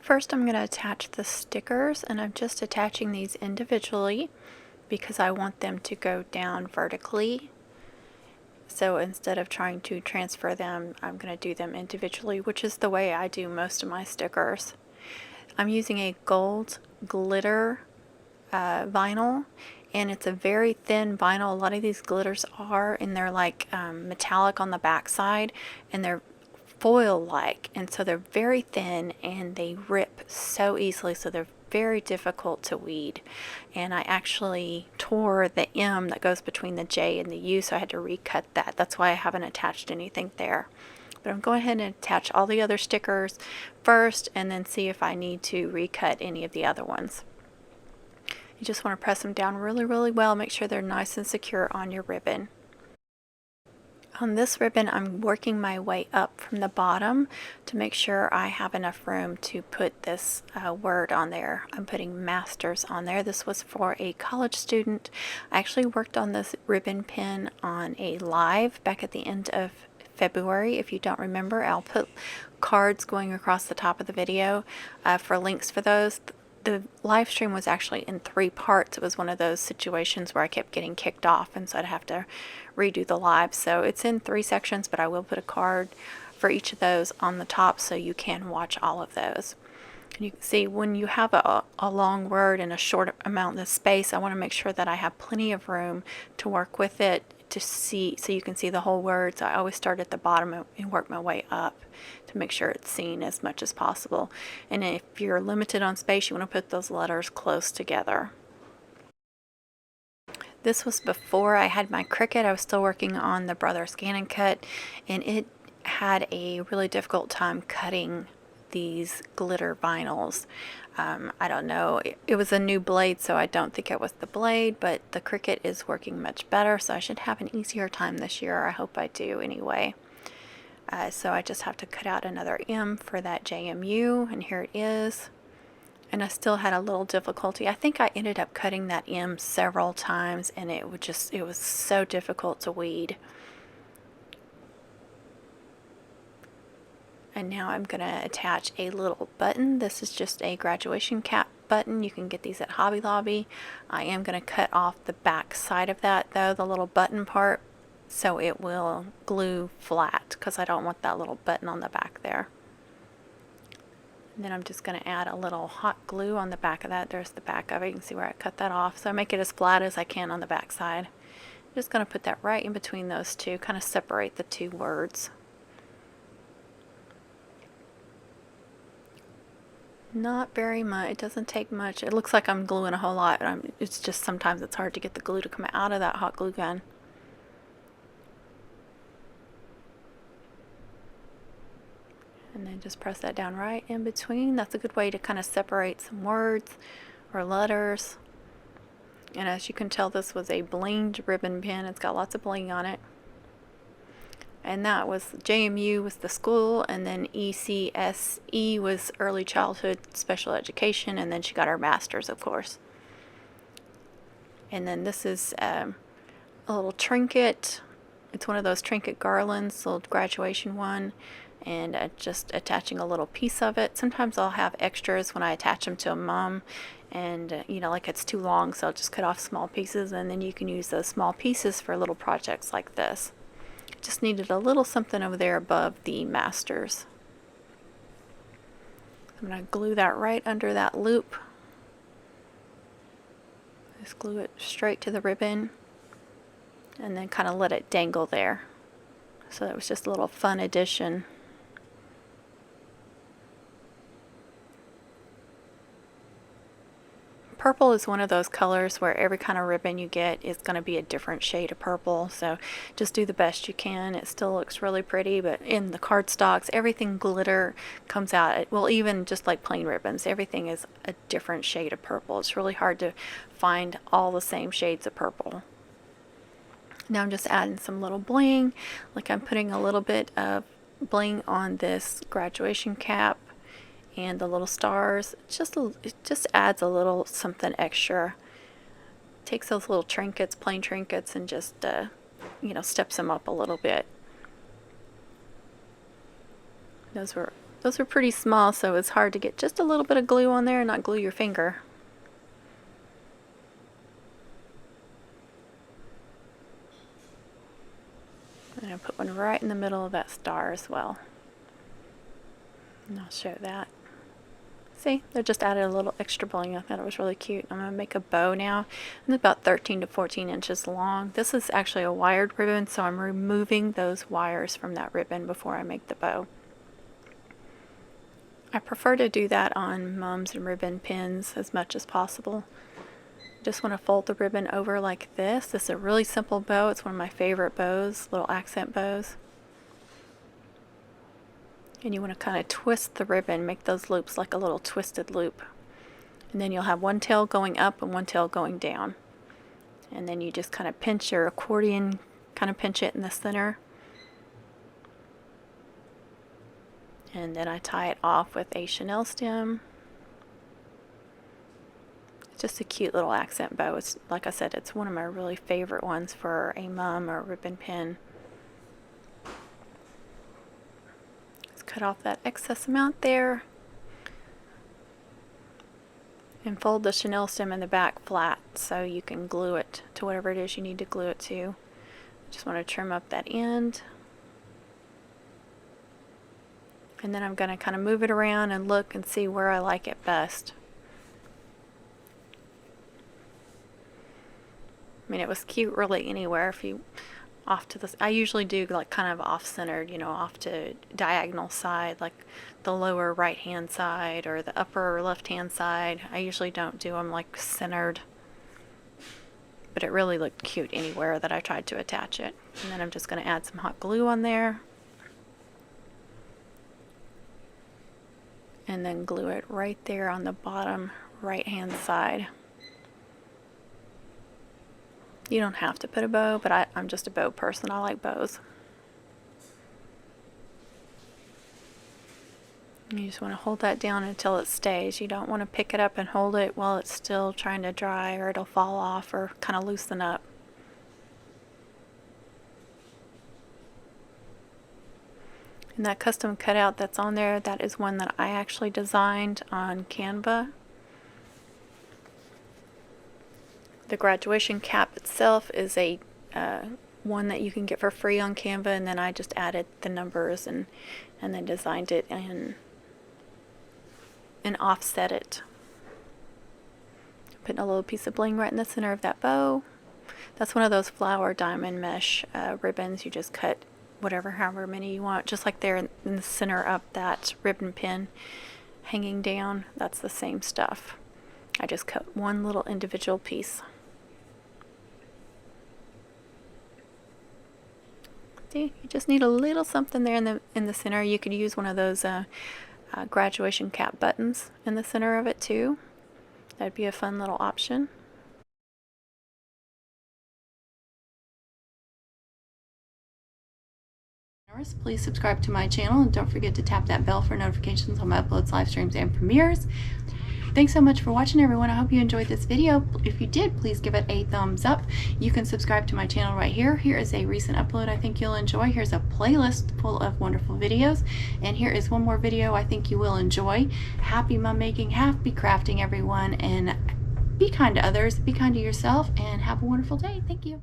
First, I'm going to attach the stickers, and I'm just attaching these individually because I want them to go down vertically. So instead of trying to transfer them, I'm going to do them individually, which is the way I do most of my stickers. I'm using a gold glitter vinyl, and it's a very thin vinyl. A lot of these glitters are, and they're like metallic on the back side, and they're foil-like, and so they're very thin and they rip so easily, so they're very difficult to weed. And I actually tore the M that goes between the J and the U, so I had to recut that. That's why I haven't attached anything there. But I'm going ahead and attach all the other stickers first and then see if I need to recut any of the other ones. You just want to press them down really, really well. Make sure they're nice and secure on your ribbon. On this ribbon, I'm working my way up from the bottom to make sure I have enough room to put this word on there. I'm putting masters on there. This was for a college student. I actually worked on this ribbon pin on a live back at the end of February. If you don't remember, I'll put cards going across the top of the video for links for those. The live stream was actually in 3 parts. It was one of those situations where I kept getting kicked off, and so I'd have to redo the live. So it's in 3 sections, but I will put a card for each of those on the top so you can watch all of those. And you can see when you have a long word in a short amount of space, I want to make sure that I have plenty of room to work with it to see, so you can see the whole word. So I always start at the bottom and work my way up to make sure it's seen as much as possible. And if you're limited on space, you want to put those letters close together. This was before I had my Cricut. I was still working on the Brother Scan and Cut, and it had a really difficult time cutting these glitter vinyls. I don't know, it was a new blade, so I don't think it was the blade, but the Cricut is working much better, so I should have an easier time this year. I hope I do anyway. So I just have to cut out another M for that JMU, and here it is. And I still had a little difficulty. I think I ended up cutting that M several times, and it was so difficult to weed. And now I'm going to attach a little button. This is just a graduation cap button. You can get these at Hobby Lobby. I am going to cut off the back side of that though, the little button part, so it will glue flat because I don't want that little button on the back there. And then I'm just going to add a little hot glue on the back of that. There's the back of it. You can see where I cut that off. So I make it as flat as I can on the back side. I'm just going to put that right in between those two, kind of separate the 2 words. Not very much. It doesn't take much. It looks like I'm gluing a whole lot, but it's just sometimes it's hard to get the glue to come out of that hot glue gun. And then just press that down right in between. That's a good way to kind of separate some words or letters. And as you can tell, this was a blinged ribbon pin. It's got lots of bling on it. And that was JMU was the school, and then ECSE was early childhood special education, and then she got her master's, of course. And then this is a little trinket. It's one of those trinket garlands, little graduation one, and just attaching a little piece of it. Sometimes I'll have extras when I attach them to a mum, and you know, like it's too long, so I'll just cut off small pieces, and then you can use those small pieces for little projects like this. Just needed a little something over there above the masters. I'm going to glue that right under that loop. Just glue it straight to the ribbon and then kind of let it dangle there. So that was just a little fun addition. Purple is one of those colors where every kind of ribbon you get is going to be a different shade of purple, so just do the best you can. It still looks really pretty, but in the cardstocks, everything glitter comes out. Well, even just like plain ribbons, everything is a different shade of purple. It's really hard to find all the same shades of purple. Now I'm just adding some little bling, like I'm putting a little bit of bling on this graduation cap and the little stars. It just adds a little something extra. Takes those little trinkets, plain trinkets, and just you know, steps them up a little bit. Those were Those are pretty small, so it's hard to get just a little bit of glue on there and not glue your finger. And I'll put one right in the middle of that star as well. And I'll show that. See, they just added a little extra bling. I thought it was really cute. I'm going to make a bow now. It's about 13 to 14 inches long. This is actually a wired ribbon, so I'm removing those wires from that ribbon before I make the bow. I prefer to do that on mums and ribbon pins as much as possible. Just want to fold the ribbon over like this. This is a really simple bow. It's one of my favorite bows, little accent bows. And you want to kind of twist the ribbon, make those loops like a little twisted loop. And then you'll have one tail going up and one tail going down. And then you just kind of pinch your accordion, kind of pinch it in the center. And then I tie it off with a chenille stem. It's just a cute little accent bow. It's, like I said, it's one of my really favorite ones for a mum or a ribbon pin. Cut off that excess amount there and fold the chenille stem in the back flat so you can glue it to whatever it is you need to glue it to. Just want to trim up that end, and then I'm going to kind of move it around and look and see where I like it best. I mean, it was cute really anywhere. If you off to this, I usually do like kind of off-centered, you know, off to diagonal side, like the lower right hand side or the upper left hand side. I usually don't do them like centered, but it really looked cute anywhere that I tried to attach it. And then I'm just going to add some hot glue on there and then glue it right there on the bottom right hand side. You don't have to put a bow, but I'm just a bow person. I like bows. You just want to hold that down until it stays. You don't want to pick it up and hold it while it's still trying to dry, or it'll fall off or kind of loosen up. And that custom cutout that's on there, that is one that I actually designed on Canva. The graduation cap itself is a one that you can get for free on Canva, and then I just added the numbers and then designed it and offset it. Putting a little piece of bling right in the center of that bow. That's one of those flower diamond mesh ribbons. You just cut however many you want, just like there in the center of that ribbon pin hanging down. That's the same stuff. I just cut one little individual piece. See, you just need a little something there in the center. You could use one of those graduation cap buttons in the center of it too. That'd be a fun little option. Please subscribe to my channel and don't forget to tap that bell for notifications on my uploads, live streams, and premieres. Thanks so much for watching, everyone. I hope you enjoyed this video. If you did, please give it a thumbs up. You can subscribe to my channel right here. Here is a recent upload I think you'll enjoy. Here's a playlist full of wonderful videos. And here is one more video I think you will enjoy. Happy mum making, happy crafting, everyone. And be kind to others, be kind to yourself, and have a wonderful day. Thank you.